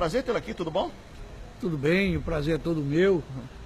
prazer tê-lo aqui, tudo bom? Tudo bem, o prazer é todo meu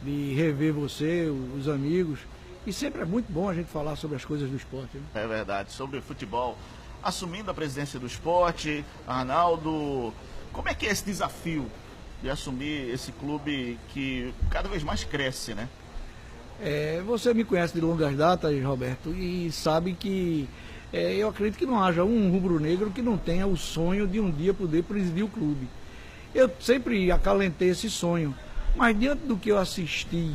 de rever você, os amigos. E sempre é muito bom a gente falar sobre as coisas do esporte, né? É verdade, sobre futebol. Assumindo a presidência do esporte, Arnaldo, como é que é esse desafio de assumir esse clube que cada vez mais cresce, né? Você me conhece de longas datas, Roberto, e sabe que eu acredito que não haja um rubro-negro que não tenha o sonho de um dia poder presidir o clube. Eu sempre acalentei esse sonho, mas diante do que eu assisti,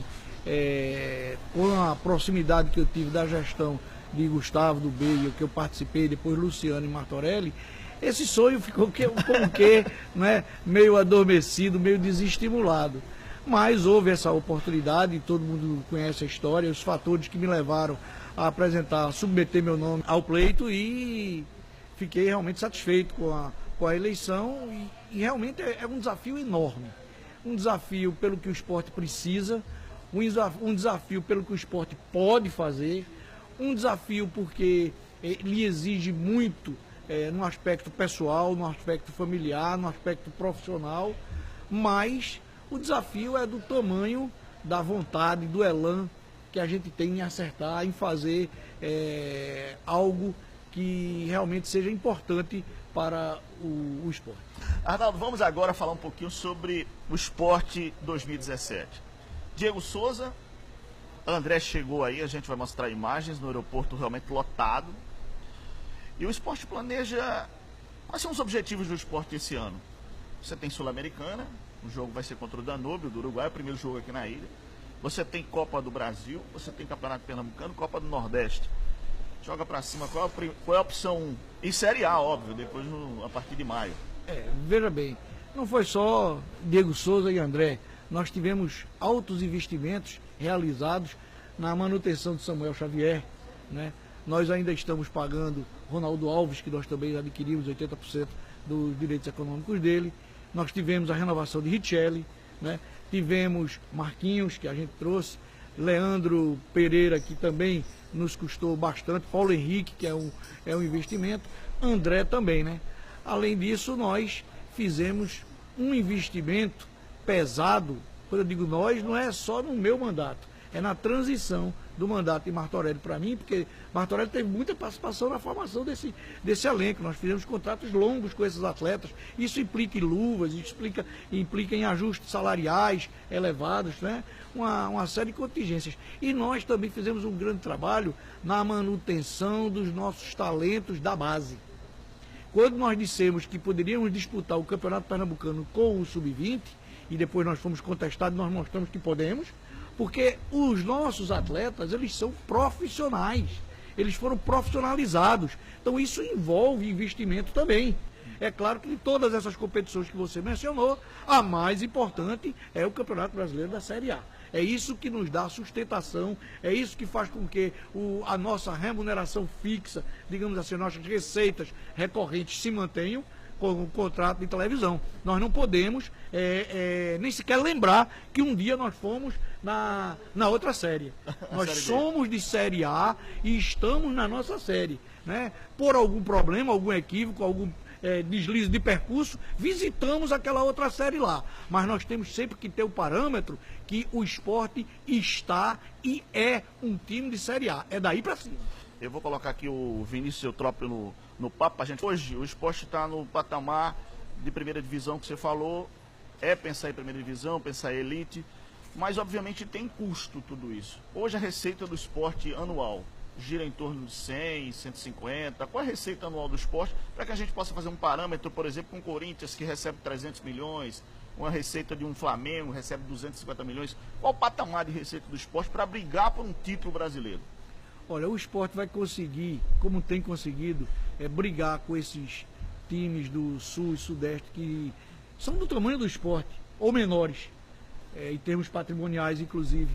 com a proximidade que eu tive da gestão de Gustavo, do Beio, que eu participei, depois Luciano e Martorelli, esse sonho ficou como que né, meio adormecido, meio desestimulado. Mas houve essa oportunidade, todo mundo conhece a história, os fatores que me levaram a apresentar, submeter meu nome ao pleito e fiquei realmente satisfeito com a eleição e realmente é um desafio enorme. Um desafio pelo que o esporte precisa, um desafio pelo que o esporte pode fazer, um desafio porque lhe exige muito no aspecto pessoal, no aspecto familiar, no aspecto profissional, mas o desafio é do tamanho da vontade, do elan que a gente tem em acertar, em fazer algo que realmente seja importante para o esporte. Arnaldo, vamos agora falar um pouquinho sobre o Sport 2017. Diego Souza, André chegou aí, a gente vai mostrar imagens no aeroporto realmente lotado. E o esporte planeja... Quais são os objetivos do esporte esse ano? Você tem Sul-Americana, o jogo vai ser contra o Danúbio, do Uruguai, o primeiro jogo aqui na ilha. Você tem Copa do Brasil, você tem Campeonato Pernambucano, Copa do Nordeste. Joga pra cima, qual é a opção 1? E Série A, óbvio, depois a partir de maio. Veja bem, não foi só Diego Souza e André. Nós tivemos altos investimentos realizados na manutenção de Samuel Xavier, né? Nós ainda estamos pagando Ronaldo Alves, que nós também adquirimos 80% dos direitos econômicos dele. Nós tivemos a renovação de Richelli, né? Tivemos Marquinhos, que a gente trouxe, Leandro Pereira, que também nos custou bastante, Paulo Henrique, que é um investimento, André também, né? Além disso, nós fizemos um investimento pesado, quando eu digo nós, não é só no meu mandato, é na transição do mandato de Martorelli para mim, porque Martorelli teve muita participação na formação desse elenco. Nós fizemos contratos longos com esses atletas, isso implica em luvas, isso implica em ajustes salariais elevados, né? Uma série de contingências. E nós também fizemos um grande trabalho na manutenção dos nossos talentos da base. Quando nós dissemos que poderíamos disputar o Campeonato Pernambucano com o Sub-20, e depois nós fomos contestados, nós mostramos que podemos, porque os nossos atletas, eles são profissionais, eles foram profissionalizados, então isso envolve investimento também. É claro que de todas essas competições que você mencionou, a mais importante é o Campeonato Brasileiro da Série A. É isso que nos dá sustentação, é isso que faz com que a nossa remuneração fixa, digamos assim, nossas receitas recorrentes se mantenham com o contrato de televisão. Nós não podemos nem sequer lembrar que um dia nós fomos na outra série. Nós somos de Série A e estamos na nossa série, né? Por algum problema, algum equívoco, algum deslize de percurso, visitamos aquela outra série lá. Mas nós temos sempre que ter o parâmetro que o esporte está e é um time de Série A. É daí para cima. Eu vou colocar aqui o Vinícius Eutrópio no papo pra gente. Hoje o esporte está no patamar de primeira divisão que você falou. É pensar em primeira divisão, pensar em elite, mas obviamente tem custo tudo isso. Hoje a receita do esporte anual gira em torno de 100, 150. Qual é a receita anual do esporte? Para que a gente possa fazer um parâmetro, por exemplo, com o Corinthians, que recebe 300 milhões, uma receita de um Flamengo, recebe 250 milhões. Qual o patamar de receita do esporte para brigar por um título brasileiro? Olha, o esporte vai conseguir, como tem conseguido, brigar com esses times do Sul e Sudeste que são do tamanho do esporte, ou menores, em termos patrimoniais inclusive,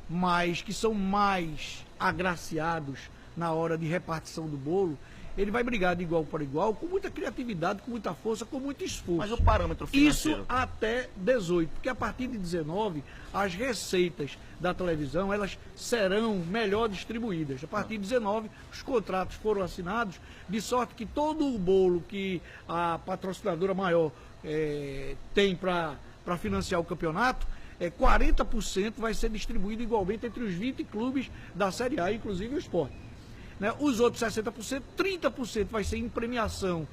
mas que são mais agraciados na hora de repartição do bolo. Ele vai brigar de igual para igual, com muita criatividade, com muita força, com muito esforço. Mas o parâmetro financeiro? Isso até 18, porque a partir de 19, as receitas da televisão, elas serão melhor distribuídas. A partir de 19, os contratos foram assinados, de sorte que todo o bolo que a patrocinadora maior tem para financiar o campeonato, 40% vai ser distribuído igualmente entre os 20 clubes da Série A, inclusive o Sport. Né? Os outros 60%, 30% vai ser em premiação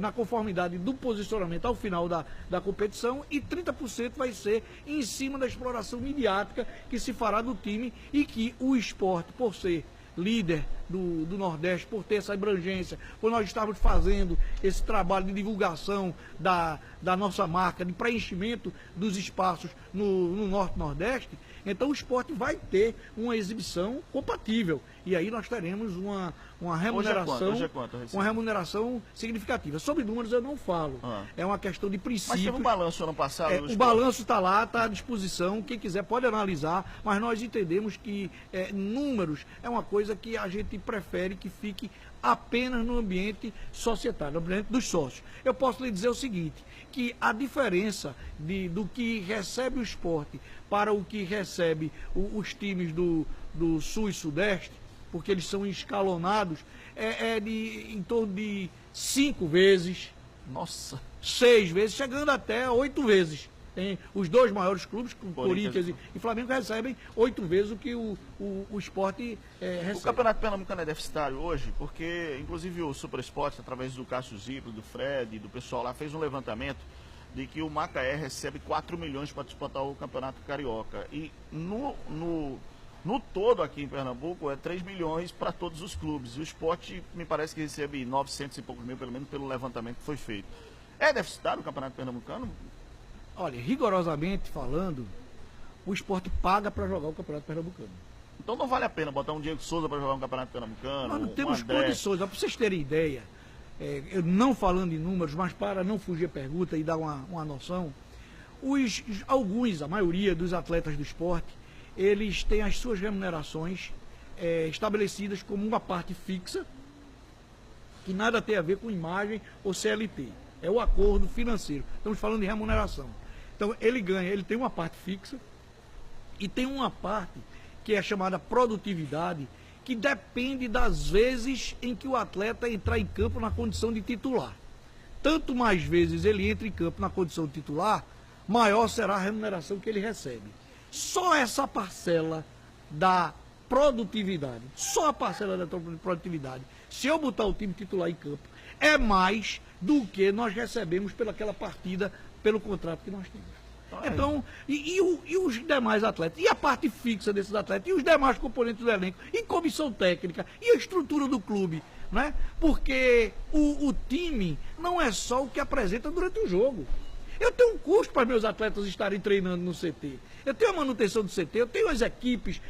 na conformidade do posicionamento ao final da competição e 30% vai ser em cima da exploração midiática que se fará do time e que o Sport, por ser líder do Nordeste, por ter essa abrangência, por nós estarmos fazendo esse trabalho de divulgação da nossa marca, de preenchimento dos espaços no Norte-Nordeste, então o Sport vai ter uma exibição compatível. E aí nós teremos uma remuneração, hoje é quanto? Uma remuneração significativa. Sobre números eu não falo. É uma questão de princípio. Mas teve um balanço ano passado? O balanço está lá, está à disposição. Quem quiser pode analisar, mas nós entendemos que números é uma coisa que a gente prefere que fique apenas no ambiente societário, no ambiente dos sócios. Eu posso lhe dizer o seguinte, que a diferença do que recebe o esporte para o que recebe os times do Sul e Sudeste, porque eles são escalonados, em torno de 5 vezes, nossa, 6 vezes, chegando até 8 vezes. Tem os dois maiores clubes, Corinthians e Flamengo, recebem 8 vezes o que o Sport recebe. O Campeonato Pernambucano é deficitário hoje, porque inclusive o Super Esporte, através do Cássio Zipro, do Fred, do pessoal lá, fez um levantamento de que o Macaé recebe 4 milhões para disputar o Campeonato Carioca. E no todo aqui em Pernambuco é 3 milhões para todos os clubes. E o Sport me parece que recebe 900 e poucos mil, pelo menos pelo levantamento que foi feito. É deficitário o Campeonato Pernambucano? Olha, rigorosamente falando, o Sport paga para jogar o Campeonato Pernambucano. Então não vale a pena botar um Diego Souza para jogar um Campeonato Pernambucano? Nós não temos condições. Para vocês terem ideia, eu não falando em números, mas para não fugir a pergunta e dar uma noção, a maioria dos atletas do Sport, eles têm as suas remunerações estabelecidas como uma parte fixa, que nada tem a ver com imagem ou CLT. É o acordo financeiro. Estamos falando de remuneração. Então ele tem uma parte fixa e tem uma parte que é chamada produtividade, que depende das vezes em que o atleta entrar em campo na condição de titular. Tanto mais vezes ele entra em campo na condição de titular, maior será a remuneração que ele recebe. Só essa parcela da produtividade, se eu botar o time titular em campo, é mais do que nós recebemos pelaquela partida, pelo contrato que nós temos. Então, e os demais atletas, e a parte fixa desses atletas, e os demais componentes do elenco, e comissão técnica, e a estrutura do clube, né? Porque o time não é só o que apresenta durante o jogo. Eu tenho um custo para meus atletas estarem treinando no CT. Eu tenho a manutenção do CT, eu tenho as equipes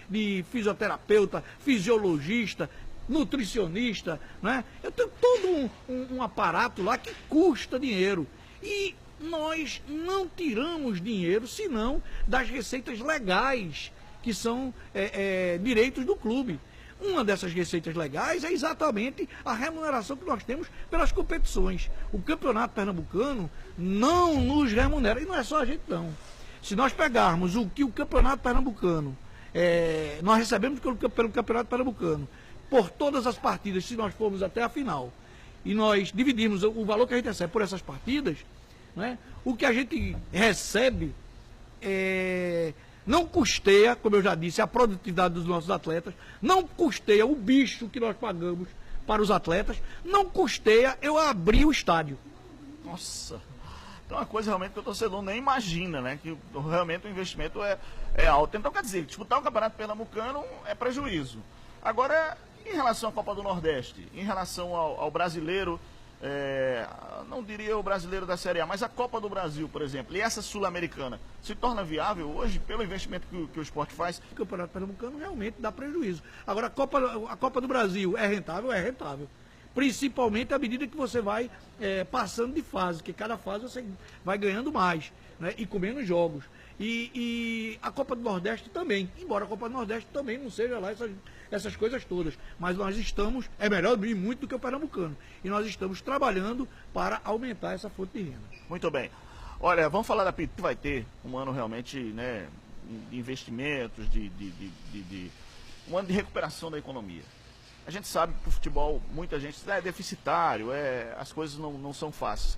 de fisioterapeuta, fisiologista, nutricionista, né? Eu tenho todo um aparato lá que custa dinheiro. E nós não tiramos dinheiro, senão das receitas legais, que são direitos do clube. Uma dessas receitas legais é exatamente a remuneração que nós temos pelas competições. O Campeonato Pernambucano não nos remunera, e não é só a gente não. Se nós pegarmos o que o Campeonato Pernambucano, nós recebemos pelo Campeonato Pernambucano, por todas as partidas, se nós formos até a final, e nós dividirmos o valor que a gente recebe por essas partidas, né, o que a gente recebe não custeia, como eu já disse, a produtividade dos nossos atletas, não custeia o bicho que nós pagamos para os atletas, não custeia eu abrir o estádio. Nossa, então é uma coisa realmente que o torcedor nem imagina, né? Que realmente o investimento é alto. Então quer dizer, disputar o Campeonato Pernambucano é prejuízo. Agora, em relação à Copa do Nordeste, em relação ao brasileiro, não diria o brasileiro da Série A, mas a Copa do Brasil, por exemplo, e essa Sul-Americana, se torna viável hoje pelo investimento que o esporte faz? O Campeonato Pernambucano realmente dá prejuízo. Agora, a Copa do Brasil é rentável? É rentável. Principalmente à medida que você vai passando de fase, que cada fase você vai ganhando mais, né, e com menos jogos. E a Copa do Nordeste também, embora a Copa do Nordeste também não seja lá essas coisas todas, mas nós estamos, é melhor e muito do que o Pernambucano, e nós estamos trabalhando para aumentar essa fonte de renda. Muito bem. Olha, vamos falar da PT, vai ter um ano realmente, né, de investimentos, um ano de recuperação da economia. A gente sabe que o futebol, muita gente é deficitário, as coisas não são fáceis.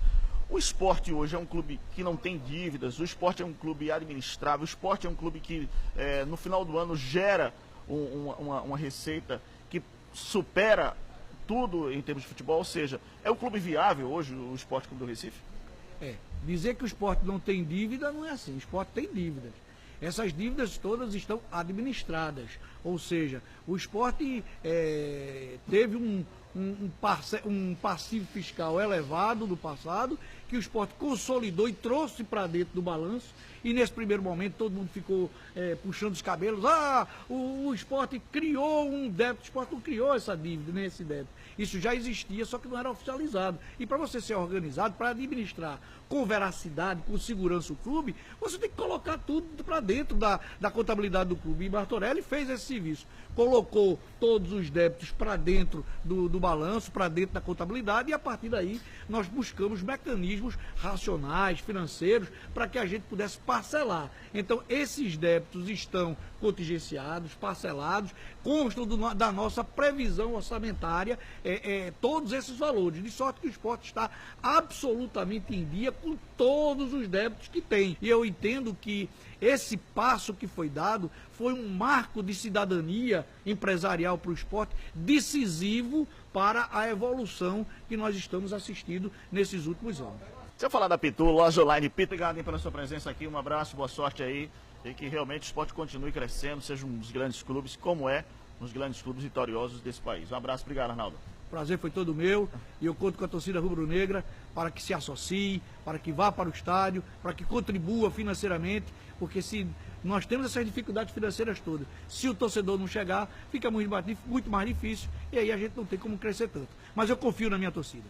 O Sport hoje é um clube que não tem dívidas, o Sport é um clube administrável, o Sport é um clube que no final do ano gera uma receita que supera tudo em termos de futebol, ou seja, é um clube viável hoje o Sport Clube do Recife? Dizer que o Sport não tem dívida não é assim, o Sport tem dívidas. Essas dívidas todas estão administradas, ou seja, o Sport teve um passivo fiscal elevado no passado, que o Sport consolidou e trouxe para dentro do balanço, e nesse primeiro momento todo mundo ficou puxando os cabelos. O Sport criou um débito, o Sport não criou essa dívida, nem esse débito. Isso já existia, só que não era oficializado. E para você ser organizado, para administrar com veracidade, com segurança o clube, você tem que colocar tudo para dentro da contabilidade do clube. E Martorelli fez esse serviço. Colocou todos os débitos para dentro do balanço, para dentro da contabilidade, e a partir daí nós buscamos mecanismos racionais, financeiros, para que a gente pudesse parcelar. Então, esses débitos estão contingenciados, parcelados, constam da nossa previsão orçamentária, todos esses valores, de sorte que o Sport está absolutamente em dia com todos os débitos que tem. E eu entendo que esse passo que foi dado foi um marco de cidadania empresarial para o Sport decisivo para a evolução que nós estamos assistindo nesses últimos anos. Se eu falar da Pitu, Loja Online Pitu, obrigado pela sua presença aqui, um abraço, boa sorte aí, e que realmente o esporte continue crescendo, seja um dos grandes clubes, como é nos grandes clubes vitoriosos desse país. Um abraço, obrigado, Arnaldo. O prazer foi todo meu, e eu conto com a torcida rubro-negra para que se associe, para que vá para o estádio, para que contribua financeiramente, porque se nós temos essas dificuldades financeiras todas, se o torcedor não chegar, fica muito mais difícil, e aí a gente não tem como crescer tanto. Mas eu confio na minha torcida.